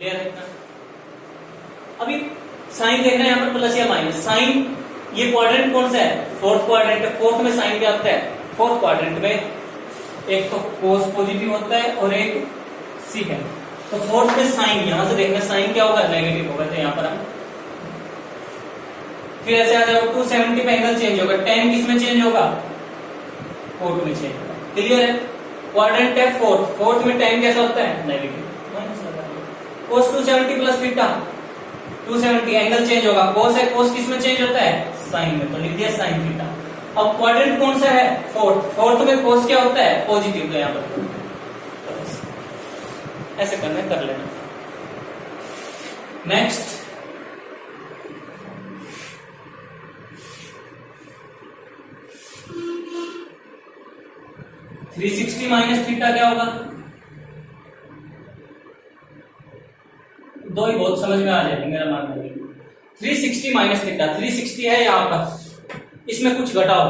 Clear है इतना? अभी साइन देखना है यहाँ पर प्लस या माइनस। साइन ये क्वाड्रेंट कौन सा है? फोर्थ क्वाड्रेंट है। फोर्थ में साइन क्या होता है? फोर्थ क्वाड्रेंट में एक तो कोस पॉजिटिव होता है और एक सीकेंड। तो फोर्थ में साइन, यहां से देखना साइन क्या होगा? नेगेटिव होगा। तो यहां पर हम फिर ऐसे आ जाओ 270 पे एंगल चेंज होगा। tan किस में चेंज होगा? कोट में चेंज होगा। क्लियर है? क्वाड्रेंट है फोर्थ, फोर्थ में tan कैसा होता है? Negative. cos 270 plus theta 270 angle change होगा। cos है, cos किस में चेंज होता है? साइन में। तो लिख दिया साइन थीटा। अब क्वाड्रेंट कौन सा है? फोर्थ। फोर्थ में cos क्या होता है? पॉजिटिव। तो यहां पर ऐसे करना, कर लेना। नेक्स्ट 360 माइनस थीटा क्या होगा? दो ही बहुत समझ में आ जाएगी, मेरा मानना है। 360 माइनस थीटा, 360 है यहाँ पर, इसमें कुछ घटाओ,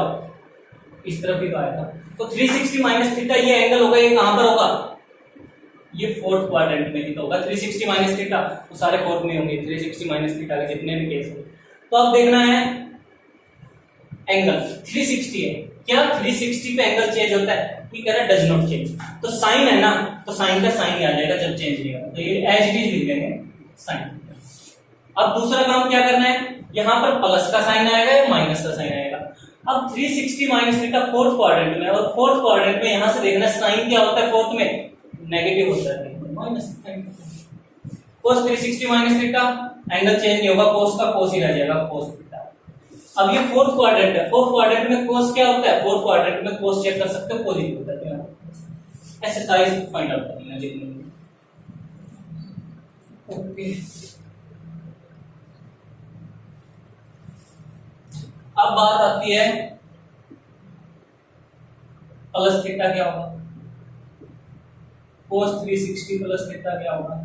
इस तरफ ही तो आया था। तो 360 माइनस थीटा ये एंगल होगा, ये कहां पर होगा? ये फोर्थ क्वाड्रेंट में ही तो होगा। 360 माइनस थीटा तो सारे फोर्थ में होंगे। 360 माइनस थीटा के जितने भी केस हो, तो अब देखना है एंगल 360 है क्या? 360 पे एंगल चेंज होता है? ये कह रहा है डज नॉट चेंज। तो साइन है ना, तो साइन का साइन ही आ जाएगा जब चेंज नहीं होगा। तो ये एज इट इज लिख देंगे साइन। अब दूसरा काम क्या करना है? यहां पर प्लस का साइन आएगा या माइनस का साइन आएगा। अब 360 माइनस थीटा फोर्थ क्वाड्रेंट में, और फोर्थ क्वाड्रेंट में यहां से देखना साइन क्या होता है? फोर्थ में नेगेटिव होता है, minus. cos 360 minus theta angle change नहीं होगा, cos का cos ही रह जाएगा, cos थीटा। अब ये फोर्थ क्वाड्रेंट है, फोर्थ क्वाड्रेंट में cos क्या होता है? फोर्थ क्वाड्रेंट में cos चेक कर सकते हो, पॉजिटिव होता है। ऐसे साइज फाइंड आउट करना जितने। ओके, अब बात आती है प्लस थीटा क्या होगा? cos 360 प्लस थीटा क्या होगा?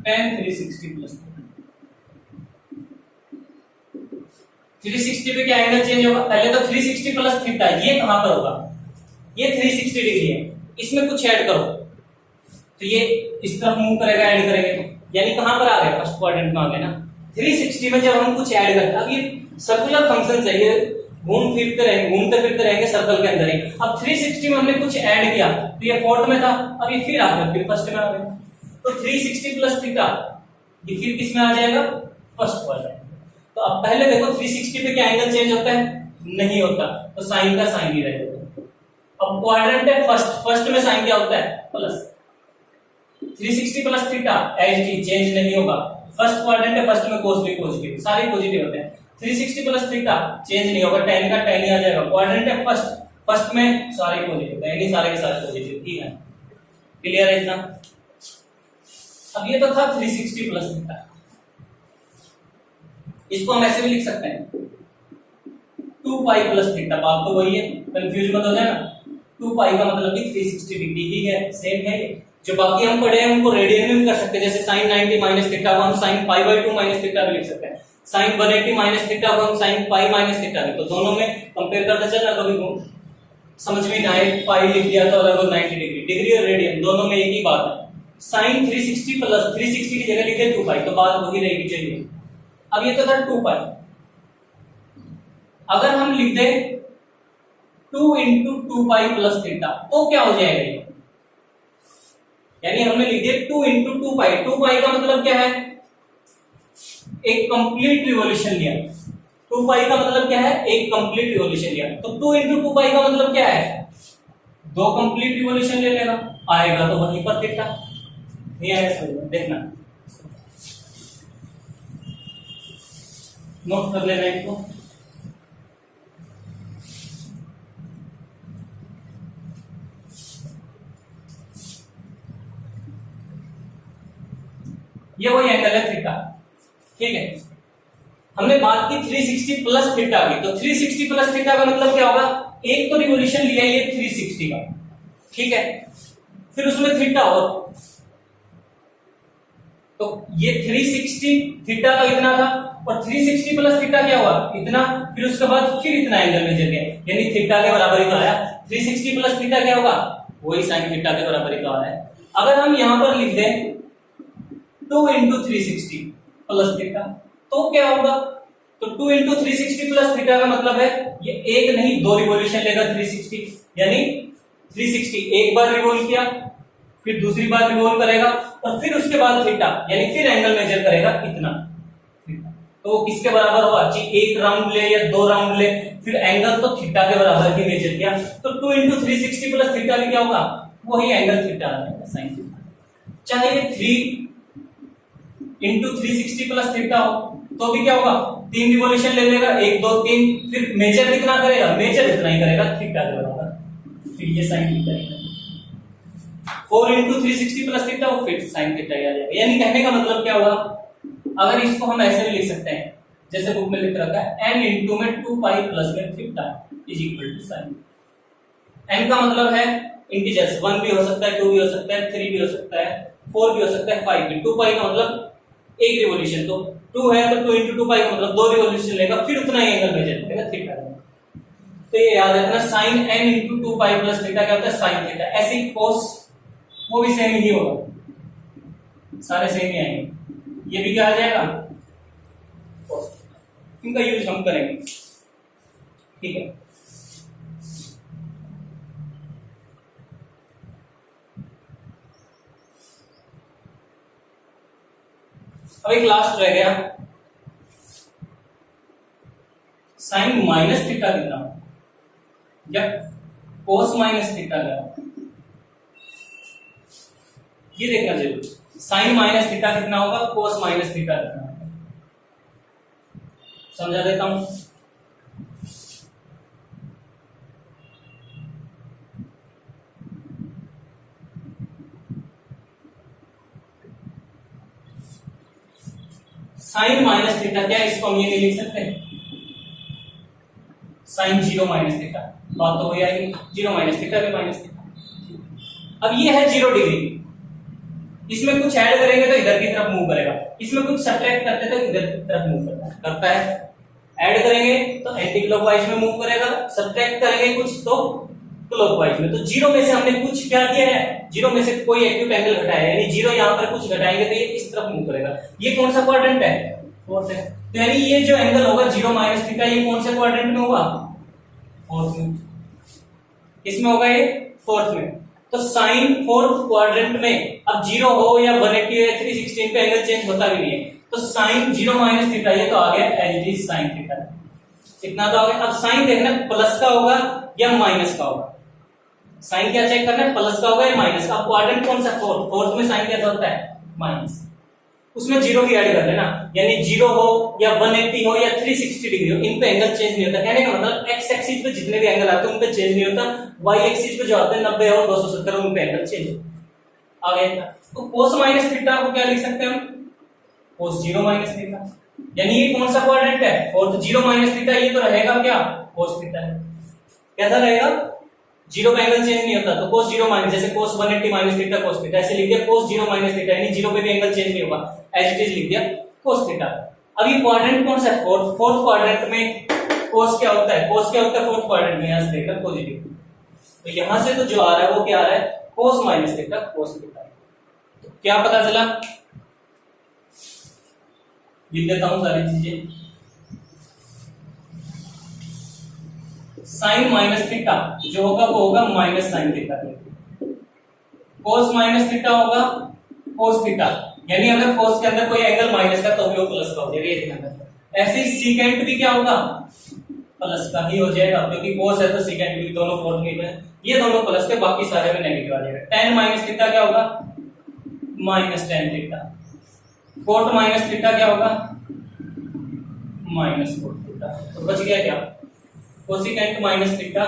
tan 360 plus theta. 360 पे क्या एंगल चेंज होगा? पहले तो 360 प्लस थीटा ये कहां पर होगा? ये 360 डिग्री है, इसमें कुछ ऐड करो तो ये इस तरफ मूव करेगा, ऐड करेंगे तो यानी कहां पर आ गए? फर्स्ट क्वाड्रेंट में आ गए ना। 360 में जब हम कुछ ऐड करते हैं, अब ये सर्कुलर फंक्शन है, ये घूमते फिरते रहेंगे सर्कल के अंदर ही। अब 360 में हमने कुछ ऐड किया तो ये फोर्थ में था, अब ये फिर आ गया, फिर फर्स्ट में आ गया। तो 360 प्लस थीटा ये फिर किस में आ जाएगा? First quadrant. तो अब पहले देखो 360 पे क्या एंगल चेंज होता है? नहीं होता, तो साइन का साइन ही रहेगा। अब क्वाड्रेंट है फर्स्ट, फर्स्ट में साइन क्या होता है? Plus. 360 plus theta as it is change नहीं होगा। फर्स्ट क्वाड्रेंट है, फर्स्ट में cos भी पॉजिटिव, सारे पॉजिटिव होते हैं। 360 प्लस थीटा चेंज नहीं होगा, tan का tan ही आ जाएगा। क्वाड्रेंट है फर्स्ट, फर्स्ट में सारे पॉजिटिव, यानी सारे के सारे पॉजिटिव। ठीक है, क्लियर है इतना? अब ये तो था 360 प्लस थीटा, इसको हम ऐसे भी लिख सकते हैं 2 पाई प्लस थीटा। बात तो वही है, कंफ्यूज मत हो जाए ना। 2 पाई का मतलब भी 360 डिग्री ही है, सेम है। जो बाकी हम पढ़े हैं उनको रेडियन में भी कर सकते हैं, जैसे sin 90 माइनस थीटा को हम sin pi by 2 minus theta भी लिख सकते हैं। sin 180 माइनस थीटा को हम sin पाई माइनस थीटा भी। तो दोनों में कंपेयर करते चलना, कभी समझ में ना आए पाई लिख दिया तो अलग 90 डिग्री, डिग्री और रेडियन दोनों में एक ही बात है। sin 360 प्लस 360 की जगह लिखे 2 पाई, तो बात वही रहेगी। चलिए, अब ये तो था 2 पाई, अगर हम लिख दे 2 इंटू 2 पाई प्लस थीटा तो क्या हो जाएगा? यानी हमने लिख दिया 2 इंटू 2 पाई। 2 पाई का मतलब क्या है? एक कंप्लीट रिवॉल्यूशन लिया। 2 पाई का मतलब क्या है? एक कंप्लीट रिवॉल्यूशन लिया। तो 2 इंटू 2 पाई का मतलब क्या है? 2 कंप्लीट रिवॉल्यूशन ले लेना, आएगा तो वहीं पर थीटा। नहीं आएगा समझ में? देखना, नोट कर लेना इसको। ये वही एंगल है थीटा, ठीक है। हमने बात की 360 प्लस थीटा की, तो 360 प्लस थीटा का मतलब क्या होगा? एक तो रिवॉल्यूशन लिया ये 360 का, ठीक है, फिर उसमें थीटा और, तो ये 360 थीटा का इतना था और 360 प्लस थीटा क्या हुआ? इतना, फिर उसके बाद फिर इतना एंगल मेजर किया, यानी थीटा के बराबर ही तो आया। 360 प्लस थीटा क्या होगा? वही साइन थीटा के बराबर ही तो आ रहा है। अगर हम यहां पर लिख दें 2 इंटू 360 प्लस थीटा तो क्या होगा? तो 2 इंटू 360 प्लस थीटा का मतलब है ये एक नहीं दो रिवॉल्यूशन लेगा 360, यानी 360 एक बार रिवॉल्व किया, फिर दूसरी बार रिवॉल्व करेगा और फिर उसके बाद थीटा यानी फिर एंगल मेजर करेगा इतना। तो किसके बराबर होगा? एक राउंड ले या दो राउंड ले, फिर एंगल तो थीटा के बराबर ही मेजर किया, तो 2 इंटू 360 प्लस थीटा भी क्या होगा? वही एंगल थीटा आ जाएगा साइन थीटा। चाहे ये 3 इंटू 360 प्लस थीटा हो तो भी क्या होगा? 3 रिवॉल्यूशन ले लेगा, 1 2 3, फिर मेजर कितना करेगा? मेजर इतना ही करेगा थीटा के बराबर, फिर ये साइन थीटा ही 4 इंटू 360 प्लस थीटा हो फिर साइन थीटा ही आ जाएगा। यानी कहने का मतलब क्या हुआ? अगर इसको हम ऐसे भी लिख सकते हैं जैसे बुक में लिख रखा है n इंटू में 2 पाई प्लस में theta is equal to sine. n का मतलब है इंटीजर्स, 1 भी हो सकता है, 2 भी हो सकता है, 3 भी हो सकता है, 4 भी हो सकता है, 5 भी। 2 पाई का मतलब एक रिवॉल्यूशन, तो 2 है तो 2 इंटू 2 पाई का मतलब दो रिवॉल्यूशन लेगा, फिर उतना ही एंगल मेजर करेगा थीटा का। तो ये याद रखना sine n into 2 pi plus theta क्या होता है? Sine theta. ऐसे ही cos वो भी सेम ही होगा, सारे सेम ही आएंगे। ये भी क्या आ जाएगा? cos। इनका यूज हम करेंगे, ठीक है। अब एक लास्ट रह गया, साइन माइनस थीटा कितना या cos माइनस थीटा क्या? ये देखना जरूर, साइन माइनस थीटा कितना होगा, cos माइनस थीटा कितना होगा। समझा देता हूं। साइन माइनस थीटा क्या है? इसको हम ये नहीं लिख सकते साइन 0 माइनस थीटा, बात तो हो जाएगी 0 माइनस थीटा भी माइनस थीटा। अब ये है 0 डिग्री, इसमें कुछ ऐड करेंगे तो इधर की तरफ मूव करेगा, इसमें कुछ सब्ट्रैक्ट करते तो इधर की तरफ मूव करता है। ऐड करेंगे तो एंटी क्लॉकवाइज में मूव करेगा, सब्ट्रैक्ट करेंगे कुछ तो क्लॉकवाइज में। तो 0 में से हमने कुछ क्या किया है? 0 में से कोई एक्यूट एंगल घटाया, यानी 0 यहां पर कुछ घटाएंगे तो ये इस तरफ मूव करेगा। ये कौन सा क्वाड्रेंट है? फोर्थ है। तो यानी ये जो एंगल होगा 0 माइनस थीटा, ये कौन से क्वाड्रेंट में होगा? फोर्थ में। किसमें होगा ये? फोर्थ में। तो साइन फोर्थ क्वाड्रेंट में अब 0 हो या 180 या 316 पे एंगल चेंज होता भी नहीं है, तो साइन 0 माइनस थीटा ये तो आ गया as it is sine theta. इतना तो आ गया। अब साइन देखना प्लस का होगा या माइनस का होगा। साइन क्या चेक करना है? प्लस का होगा या माइनस का। अब क्वाड्रेंट कौन सा? फोर्थ। फोर्थ में साइन कैसा होता है? माइनस। उसमें 0 भी ऐड कर लेना, यानी 0 हो या 180 हो या 360 डिग्री हो, इन पे एंगल चेंज नहीं होता। कहने का मतलब एक्स एक्सिस पे जितने भी एंगल आते हैं उन पे चेंज नहीं होता, वाई एक्सिस पे जो आते हैं 90 और 270 उन पे एंगल चेंज होता। आ गया। तो cos माइनस थीटा को क्या लिख सकते हैं हम? cos 0 minus theta. यानी ये कौन सा क्वाड्रेंट है? फोर्थ। 0 माइनस थीटा ये तो रहेगा क्या? cos थीटा है। कैसा रहेगा? 0 पे एंगल चेंज नहीं होता, तो cos 0 माइनस, जैसे cos 180 minus theta cos theta, ऐसे लिख दिया cos 0 माइनस थीटा, यानी 0 पे भी एंगल चेंज नहीं होगा, एज इट इज लिख दिया cos थीटा। अब ये क्वाड्रेंट कौन सा है? फोर्थ। फोर्थ क्वाड्रेंट में cos क्या होता है? cos क्या होता है फोर्थ क्वाड्रेंट में? यहां से देखकर पॉजिटिव, तो यहां से तो जो आ रहा है वो क्या आ रहा है? cos minus theta cos theta. तो क्या पता चला? लिख देता हूं सारी चीजें। साइन माइनस थीटा जो होगा वो होगा minus sine theta. cos minus theta होगा cos थीटा, यानी अगर cos के अंदर कोई एंगल माइनस का तो भी वो प्लस का हो जाएगा, ये ध्यान रखना। ऐसे ही सीकेंट भी क्या होगा? प्लस का ही हो जाएगा, क्योंकि cos है तो सीकेंट भी दोनों फोर्थ में है, ये दोनों प्लस के, बाकी सारे में नेगेटिव आ जाएगा। tan माइनस थीटा क्या होगा? Minus tan theta. cot minus theta क्या होगा? Minus cot theta. तो बच गया क्या? Cosecant minus theta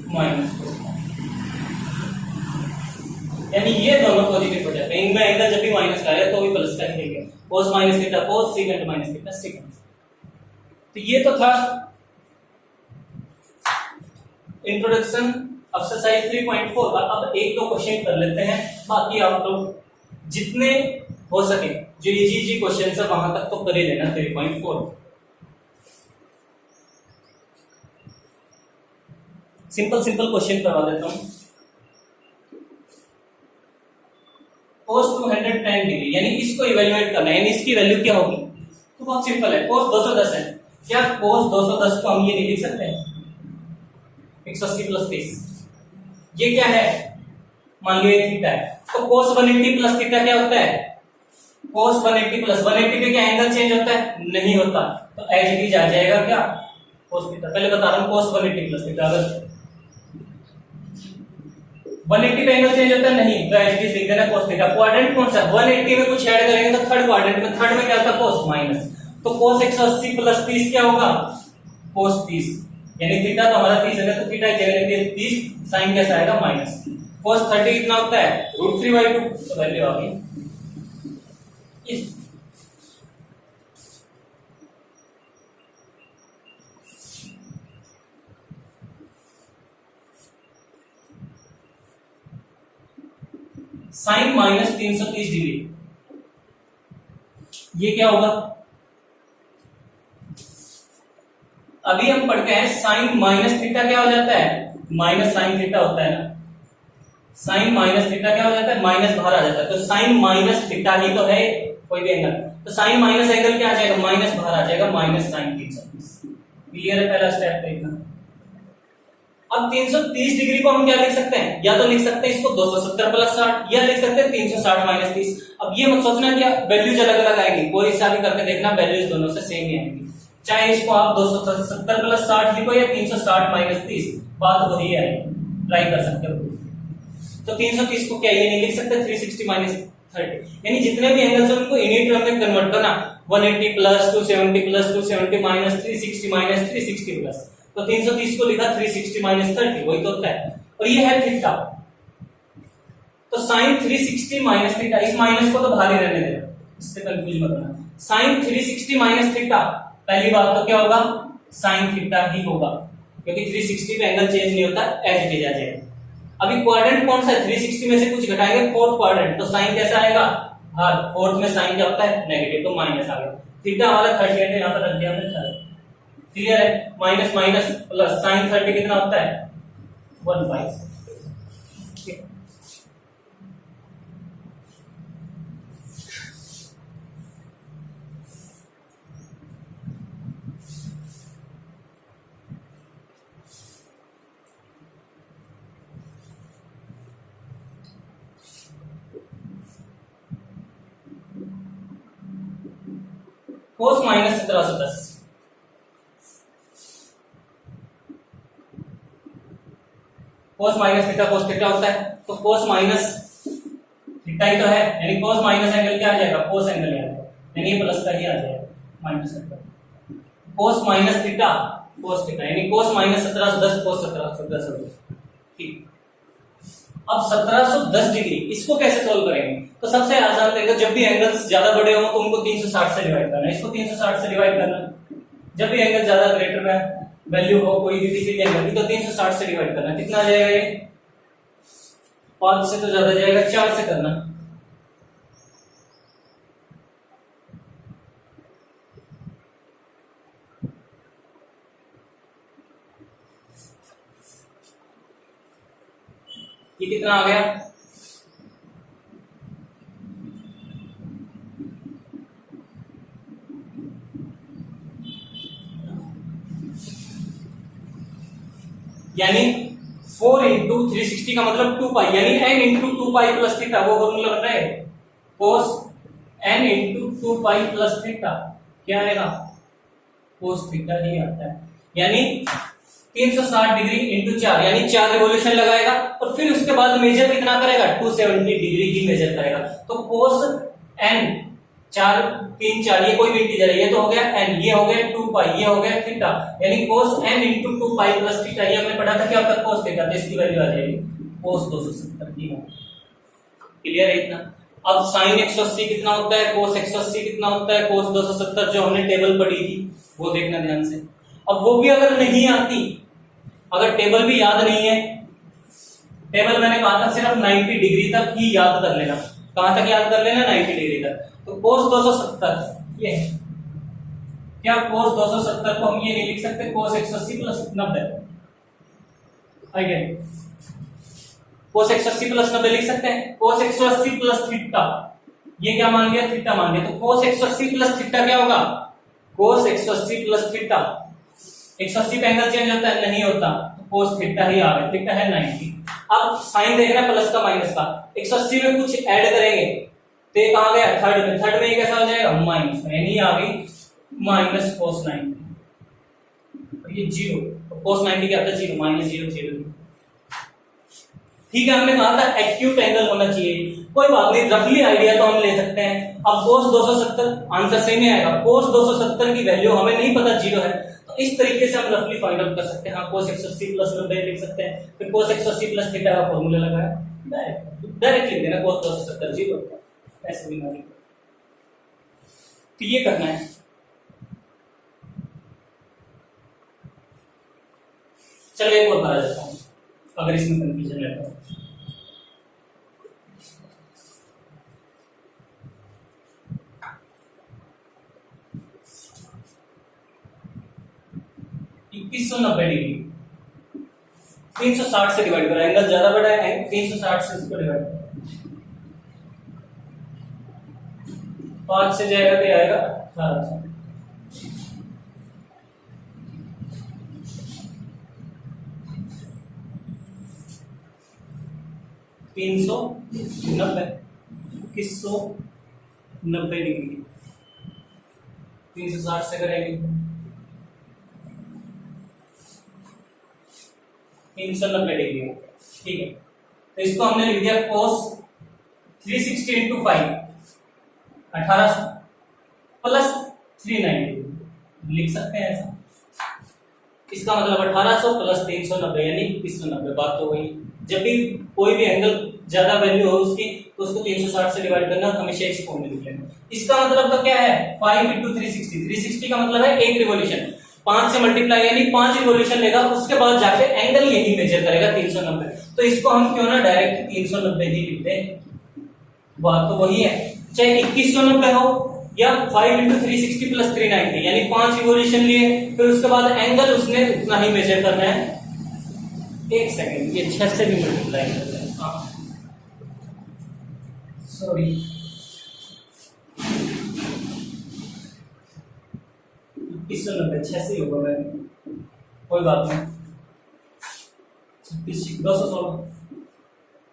minus cos, यानी ये दोनों पॉजिटिव हो जाते हैं। इनमें एंगल जब भी माइनस का है तो भी प्लस का ही रहेगा। कोस minus theta cos, secant minus theta secant. तो ये तो था इंट्रोडक्शन एक्सरसाइज 3.4 का। अब एक दो क्वेश्चन कर लेते हैं, बाकी आप लोग जितने हो सके जो इजी क्वेश्चन है वहां तक तो कर ही लेना 3.4। सिंपल क्वेश्चन करवा देता हूं। cos 210 डिग्री, यानी इसको इवेल्युएट करना है, यानी इसकी वैल्यू क्या होगी? तो बहुत सिंपल है, cos 210 है। क्या cos 210 को हम ये नहीं लिख सकते हैं 180 प्लस 30? ये क्या है? मान लो ये थीटा है, तो cos 180 प्लस थीटा क्या होता है? cos 180 प्लस 180 पे क्या एंगल चेंज होता है? नहीं होता, तो एज इट इज आ जाएगा क्या? cos theta. पहले बता रहा हूं cos 180 प्लस थीटा, अगर 180 पे एंगल चेंज होता है नहीं, तो एज इट इज लिख देना cos थीटा। क्वाड्रेंट कौन सा? 180 में कुछ ऐड करेंगे तो थर्ड क्वाड्रेंट में, थर्ड में क्या था? cos माइनस, तो cos 180 प्लस 30 क्या होगा? cos 30, यानी थीटा तो हमारा 30 है, तो थीटा की जगह लिख दिया 30, साइन कैसा आएगा? माइनस। cos 30 कितना होता है? √3/2, तो वैल्यू आ गई इस। साइन माइनस 330 डिग्री, ये क्या होगा? अभी हम पढ़ के हैं साइन माइनस थीटा क्या हो जाता है? माइनस साइन थीटा होता है ना, साइन माइनस थीटा क्या हो जाता है? माइनस बाहर आ जाता है, तो साइन माइनस थीटा ही तो है कोई भी एंगल, तो साइन माइनस एंगल क्या आ जाएगा? माइनस बाहर आ जाएगा, माइनस साइन 330। क्लियर है? पहला स्टेप देखना। अब 330 डिग्री को हम क्या लिख सकते हैं? या तो लिख सकते हैं इसको 270 प्लस 60, या लिख सकते हैं 360 माइनस 30। अब ये मत सोचना कि वैल्यूज अलग अलग आएंगी, कोई हिसाब भी करके देखना, वैल्यूज दोनों से सेम ही आएंगी, चाहे इसको आप 270 प्लस 60 लिखो या 360 माइनस 30, बात वही आएगी, ट्राई कर सकते हो। तो 330 को क्या ये नहीं लिख सकते 360 माइनस 30, यानी जितने भी एंगल्स हैं उनको यूनिट टर्म में कन्वर्ट करना, 180 plus 270 plus 270 minus 360 minus 360 plus, तो 330 को लिखा 360 माइनस 30, वही तो होता है। और ये है थीटा, तो साइन 360 माइनस थीटा, इस माइनस को तो बाहर ही रहने देना, इससे कंफ्यूज मत होना। साइन 360 माइनस थीटा, पहली बात तो क्या होगा? साइन थीटा ही होगा, क्योंकि 360 पे एंगल चेंज नहीं होता, एज इट इज आ जाएगा। अभी क्वाड्रेंट कौन सा है? 360 में से कुछ घटाएंगे, फोर्थ क्वाड्रेंट, तो साइन कैसा आएगा? हाँ, फोर्थ में साइन क्या होता है? नेगेटिव, तो माइनस आ गया। थीटा हमारा 30 है, यहां पर रख दिया हमने 30। क्लियर है? माइनस माइनस प्लस, साइन 30 कितना होता है? 1/। कोस माइनस 1710, कोस माइनस थीटा कोस थीटा होता है, तो कोस माइनस थीटा ही तो है, यानी कोस माइनस एंगल क्या आ जाएगा? कोस एंगल आ जाएगा, यानी ये प्लस का ही आ जाएगा, माइनस एंगल। कोस माइनस थीटा कोस थीटा, यानी कोस माइनस 1710 कोस 1710 हो गया। ठीक, अब 1710 डिग्री इसको कैसे सोल्व करेंगे? तो सबसे आसान तरीका, जब भी एंगल्स ज्यादा बड़े हो तो उनको 360 से डिवाइड करना, इसको 360 से डिवाइड करना। जब भी एंगल ज्यादा ग्रेटर में वैल्यू हो कोई भी किसी भी एंगल की, तो 360 से डिवाइड करना। कितना आ जाएगा ये? 5 से तो ज्यादा जाएगा, 4 से करना। ये कितना आ गया? यानी 4 इंटू 360 का मतलब 2 पाई, यानी n into 2 pi plus theta, वो फॉर्मूला बन रहा है कोस n into 2 pi plus theta, क्या आएगा? कोस थीटा ही आता है। यानी 360 डिग्री इंटू 4, यानी 4 रिवोल्यूशन लगाएगा और फिर उसके बाद मेजर कितना करेगा? 270 डिग्री की मेजर करेगा। तो कोस n 4 3 4, ये कोई भी इंटीजर है, ये तो हो गया n, ये हो गया 2 पाई, ये हो गया थीटा, यानी cos n into 2 pi plus theta, ये हमने पढ़ा था क्या होता है? cos थीटा, तो इसकी वैल्यू आ जाएगी cos 270 की। क्लियर है इतना? अब sin 180 कितना होता है? cos 180 कितना होता है? cos 270, जो हमने टेबल पढ़ी थी वो देखना ध्यान से। अब वो भी अगर नहीं आती, अगर टेबल भी याद नहीं है, टेबल मैंने कहा था सिर्फ 90 डिग्री तक ही याद कर लेना। कहां तक याद कर लेना? 90 डिग्री तक। तो cos 270 ये क्या? cos 270 को हम ये नहीं लिख सकते cos 180 प्लस 90, cos 180 प्लस 90 लिख सकते हैं, cos 180 प्लस थीटा, ये क्या मान लिया, थीटा मान लिया, तो cos 180 प्लस थीटा क्या होगा, cos 180 प्लस थीटा, 180 पे एंगल चेंज होता है, नहीं होता, तो cos थीटा ही आ गया, थीटा है 90। अब साइन देखना प्लस का माइनस का, 180 में कुछ ऐड करेंगे तो ये कहां गया, थर्ड में, थर्ड में ये कैसा हो जाएगा, माइनस में, यानी आ गई माइनस cos 90, ये जीरो, तो cos 90 क्या आता है, जीरो, माइनस जीरो, जीरो। ठीक है, हमने कहा था एक्यूट एंगल होना चाहिए, कोई बात नहीं, रफली आइडिया तो हम ले सकते हैं। अब cos 270 आंसर सही में आएगा, cos 270 की वैल्यू हमें नहीं पता, जीरो है, तो इस तरीके से हम रफली फाइंड आउट कर सकते हैं। हाँ, cos 180 प्लस 90 लिख सकते हैं, फिर cos 180 प्लस थीटा का फॉर्मूला लगाया, डायरेक्ट लिख देना, cos 270 जीरो, ऐसे भी नहीं, तो ये करना है। चलो एक और बता देता हूं, अगर इसमें कंफ्यूजन रहता है। इक्कीस सौ 90 डिग्री 360 से डिवाइड करो, एंगल ज्यादा बड़ा है, 360 से इसको डिवाइड करो, 5 से जाएगा तो आएगा 1800, तीन सौ नब्बे, 2190 डिग्री 360 से करेंगे 390 डिग्री, ठीक है, तो इसको हमने लिख दिया cos 360 इंटू 5 1800 प्लस 390 लिख सकते हैं ऐसा, इसका मतलब 1800 प्लस 390 यानी 2190, बात तो वही, जब भी कोई भी एंगल ज्यादा वैल्यू हो उसकी तो उसको 360 से डिवाइड करना, हमेशा एक्सपोनेंट में लिख लेना। इसका मतलब तो क्या है, 5 इंटू 360, 360 का मतलब है एक रिवॉल्यूशन, 5 से मल्टीप्लाई यानी 5 रिवॉल्यूशन लेगा, उसके बाद जाके एंगल यही मेजर करेगा 390, तो इसको हम क्यों ना डायरेक्ट 390 ही लिख दें, बात तो वही है, चाहे 2190 हो या 5 इंटू 360 प्लस 390 यानी 5 रिवॉल्यूशन लिए, फिर उसके बाद एंगल उसने उतना ही मेजर करना है, एक सेकंड, ये 6 से भी मल्टीप्लाई करना है, सॉरी 2190 6 से ही होगा, मैं कोई बात नहीं, 216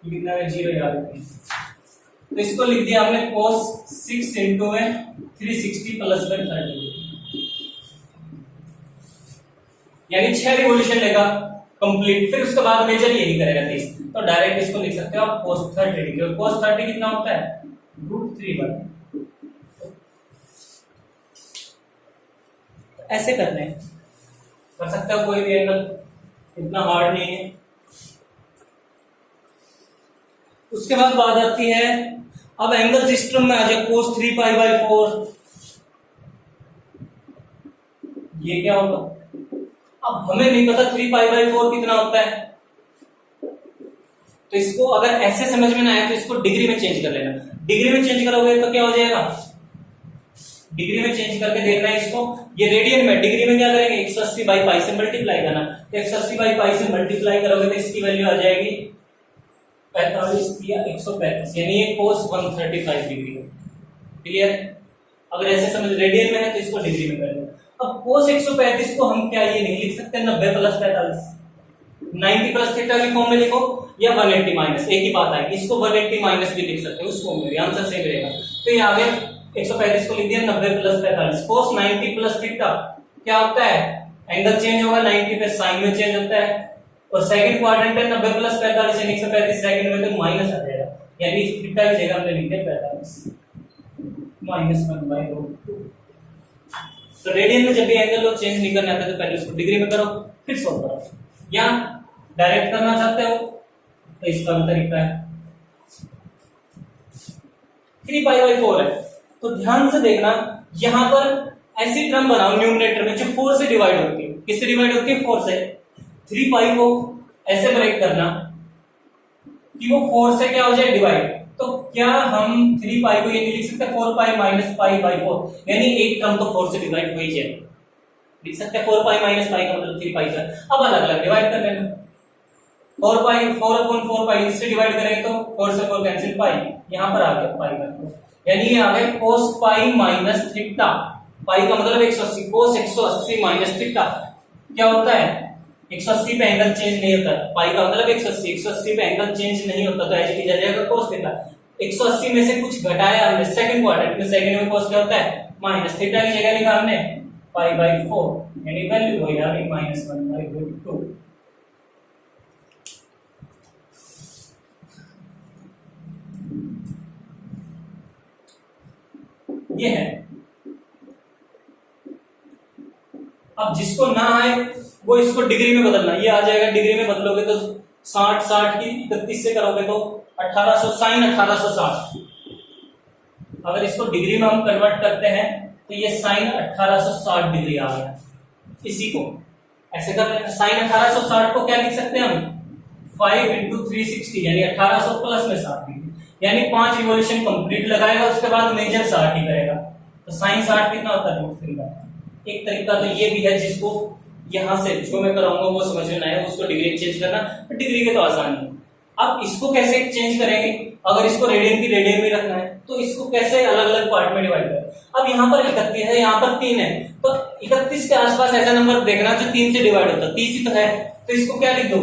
कितना है, जीरो याद रखिए, तो इसको लिख दिया हमने cos 6 इंटू में 360 प्लस 30 यानी 6 रिवॉल्यूशन लेगा कंप्लीट, फिर उसके बाद मेजर यही करेगा 30, तो डायरेक्ट इसको लिख सकते हो आप cos 30 डिग्री, cos 30 कितना होता है, √3 ऐसे करने कर सकते हो, कोई भी एंगल इतना हार्ड नहीं है। उसके बाद बात आती है, अब एंगल सिस्टम में आ जाए, cos 3π/4 ये क्या होगा, अब हमें नहीं पता 3π/4 कितना होता है, तो इसको अगर ऐसे समझ में ना आए तो इसको डिग्री में चेंज कर लेना, डिग्री में चेंज करोगे तो क्या हो जाएगा, डिग्री में चेंज करके देखना है इसको, ये रेडियन में, डिग्री में क्या करेंगे 180/π से मल्टीप्लाई करना, तो 180/π से मल्टीप्लाई करोगे तो इसकी वैल्यू आ जाएगी 45 या 135 यानी ये cos 135 डिग्री है, क्लियर। अगर ऐसे समझ रेडियन में है तो इसको डिग्री में कर लेना। अब cos 135 को हम क्या ये नहीं लिख सकते 90 प्लस 45, 90 प्लस थीटा की फॉर्म में लिखो या 180 माइनस, एक ही बात आएगी, इसको 180 माइनस भी लिख सकते हो, उस फॉर्म में भी आंसर सेम रहेगा। तो ये आ गया 135 को लिख दिया 90 प्लस 45, cos 90 प्लस थीटा क्या होता है, एंगल चेंज होगा 90 पे, साइन में चेंज होता है, और सेकंड क्वाड्रेंट है 90 प्लस 45 यानी 135 सेकंड में तो माइनस आ जाएगा, यानी थीटा की जगह हमने लिख दिया 45 -1/√2। तो रेडियन में जब भी एंगल को चेंज नहीं करना आता तो पहले उसको डिग्री में करो फिर सॉल्व करो, या डायरेक्ट करना चाहते हो तो इसका भी तरीका है। 3π/4 है, तो ध्यान से देखना, यहां पर ऐसी टर्म बनाओ न्यूमरेटर में जो 4 से डिवाइड होती है, किससे डिवाइड होती है 4 से, 3π को ऐसे ब्रेक करना कि वो 4 से क्या हो जाए डिवाइड, तो क्या हम 3π को ये नहीं लिख सकते 4π - π/4 यानी एक टर्म तो 4 से डिवाइड हो ही जाए, लिख सकते हैं 4π - π का मतलब 3π का, अब अलग अलग डिवाइड कर लेना, 4/4 इससे डिवाइड करेंगे तो 4 से 4 कैंसिल, पाई यहां पर आ गया पाई का, यानी ये आ गया cos पाई माइनस थीटा। पाई का मतलब 180, cos 180 माइनस थीटा क्या होता है, 180 पे एंगल चेंज नहीं होता। पाई का मतलब 180 पे एंगल चेंज नहीं होता, तो एज इट इज आ जाएगा cos थीटा। 180 में से कुछ घटाया हमने सेकंड क्वाड्रेंट में, सेकंड में cos क्या होता है माइनस थीटा की जगह लिखा हमने पाई/4, यानी वैल्यू वही आ गई -1/2। ये है। अब जिसको ना आए वो इसको डिग्री में बदलना, ये आ जाएगा डिग्री में बदलोगे तो 60 की 31 से करोगे तो 1800 sin 1860। अगर इसको डिग्री में हम कन्वर्ट करते हैं तो ये sin 1860 डिग्री आ गया। इसी को ऐसे कर लेना, sin 1860 को क्या लिख सकते हैं हम 5 × 360 यानी 1800 प्लस में 60 डिग्री, यानी 5 रिवॉल्यूशन कंप्लीट लगाएगा, उसके बाद मेजर 60 ही करेगा, तो sin 60 कितना होता है √3 का। एक तरीका तो ये भी है, जिसको यहां से जो मैं कराऊंगा वो समझ में आए, उसको डिग्री चेंज करना, तो डिग्री के तो आसान है। अब इसको कैसे चेंज करेंगे, अगर इसको रेडियन की रेडियन में रखना है तो इसको कैसे अलग अलग पार्ट में डिवाइड करें। अब यहाँ पर 31 है, यहाँ पर 3 है, तो 31 के आसपास ऐसा नंबर देखना जो 3 से डिवाइड होता है, 30 ही तो है, तो इसको क्या लिख दो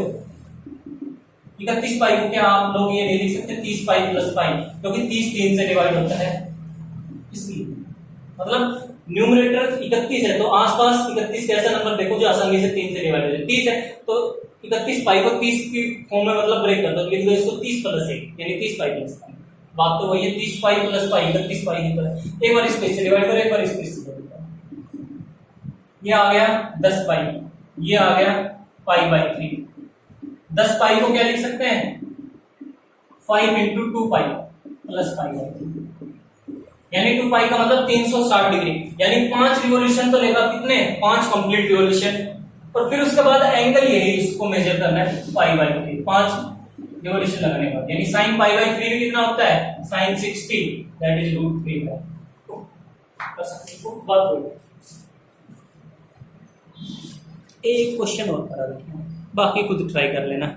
31 पाई को, क्या आप लोग ये नहीं लिख सकते 30 पाई प्लस पाई, क्योंकि 30 3 से डिवाइड होता है, इसलिए मतलब न्यूमरेटर 31 है तो आसपास 31 का ऐसा नंबर देखो जो आसानी से 3 से डिवाइड हो जाए। 30 है तो 31 पाई को 30 की फॉर्म में मतलब ब्रेक कर दो, लिख दो इसको 30 प्लस 1 यानी 30 पाई प्लस पाई। बात तो वही है, 30 पाई प्लस पाई 31 पाई की तरह। एक बार इसको इससे डिवाइड करो, एक बार इसको इससे डिवाइड करो, ये आ गया 10 पाई, ये आ गया पाई/3। 10 पाई को क्या लिख सकते हैं 5 × 2 पाई प्लस पाई/3, यानी 2 पाई का मतलब 360 डिग्री, यानी 5 रिवॉल्यूशन तो लेगा, कितने 5 कंप्लीट रिवॉल्यूशन, और फिर उसके बाद एंगल यही इसको मेजर करना है पाई/3, 5 रिवॉल्यूशन लगाने के बाद, यानी sin पाई/3 में कितना होता है sin 60 दैट इज √3 का। एक क्वेश्चन और करा देते हैं, बाकी खुद ट्राई कर लेना।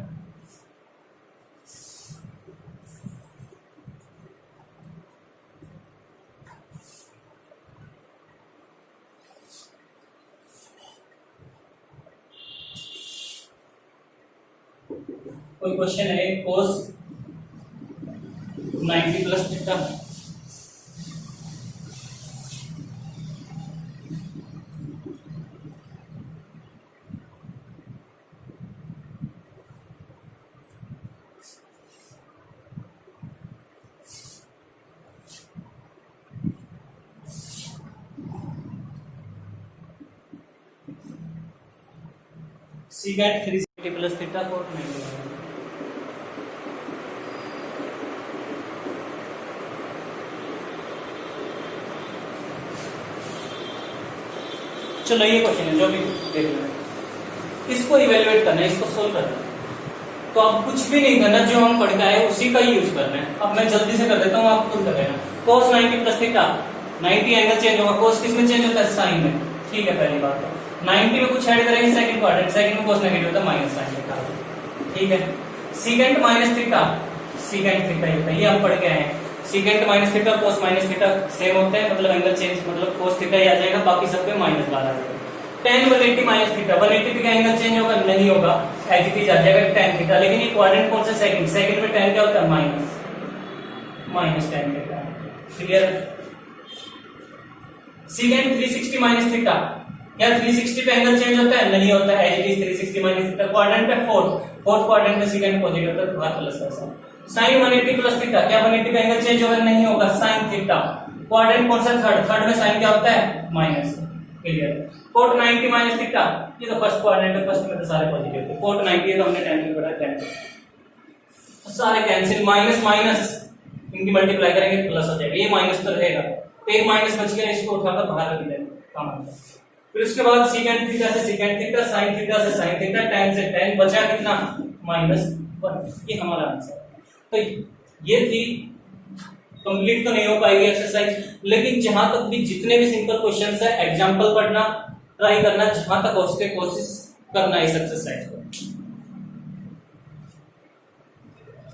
कोई क्वेश्चन है cos 90 plus theta, secant 360 plus theta cos 90। चलो ये क्वेश्चन है जो भी देख लेना, इसको इवेल्युएट करना है, इसको सोल्व करना है, तो अब कुछ भी नहीं करना, जो हम पढ़ के आए उसी का ही यूज करना है। अब मैं जल्दी से कर देता हूँ, आप खुद कर लेना। cos 90 plus theta, 90 angle change होगा, cos किस में चेंज होता है sin में, ठीक है पहली बात। 90 में कुछ ऐड करेंगे सेकंड क्वाड्रेंट, सेकंड में cos नेगेटिव होता है माइनस sin थीटा, ठीक है। secant minus theta, secant theta ये हम पढ़ के आए हैं, secant minus theta cos minus theta same होता है, मतलब एंगल चेंज मतलब cos थीटा ही आ जाएगा, बाकी सब पे -12 आ जाएगा। tan 180 माइनस थीटा, 180 का एंगल चेंज होगा नहीं होगा, एज इट इज आ जाएगा tan थीटा, लेकिन ये क्वाड्रेंट कौन सा सेकंड, सेकंड में tan क्या होता है minus tan theta, clear. secant 360 minus theta, क्या 360 पे एंगल चेंज होता है नहीं होता, as it is 360 minus theta, quadrant पे फोर्थ क्वाड्रेंट में secant पॉजिटिव होता है, तो बाहर प्लस ऐसा। sin 180 प्लस थीटा, क्या 180 पे एंगल चेंज होगा नहीं होगा, sin थीटा, क्वाड्रेंट कौन सा थर्ड में sin क्या होता है minus, clear. cot 90 minus theta, ये तो फर्स्ट क्वाड्रेंट है, फर्स्ट में तो सारे पॉजिटिव थे, cot 90 है तो हमने tan में पढ़ा 10, तो सारे कैंसिल, माइनस माइनस इनकी मल्टीप्लाई करेंगे प्लस हो जाएगा, ये माइनस तो रहेगा, एक माइनस बच गया, इसको उठाकर बाहर रख देना काम आता है। फिर उसके बाद secant थीटा से secant थीटा, sin थीटा से sin थीटा, tan से tan, बचा कितना -1, ये हमारा आंसर। तो ये थी, कंप्लीट तो नहीं हो पाएगी एक्सरसाइज, लेकिन जहां तक भी जितने भी सिंपल क्वेश्चंस है एग्जांपल पढ़ना, ट्राई करना, जहां तक हो सके कोशिश करना इस एक्सरसाइज को।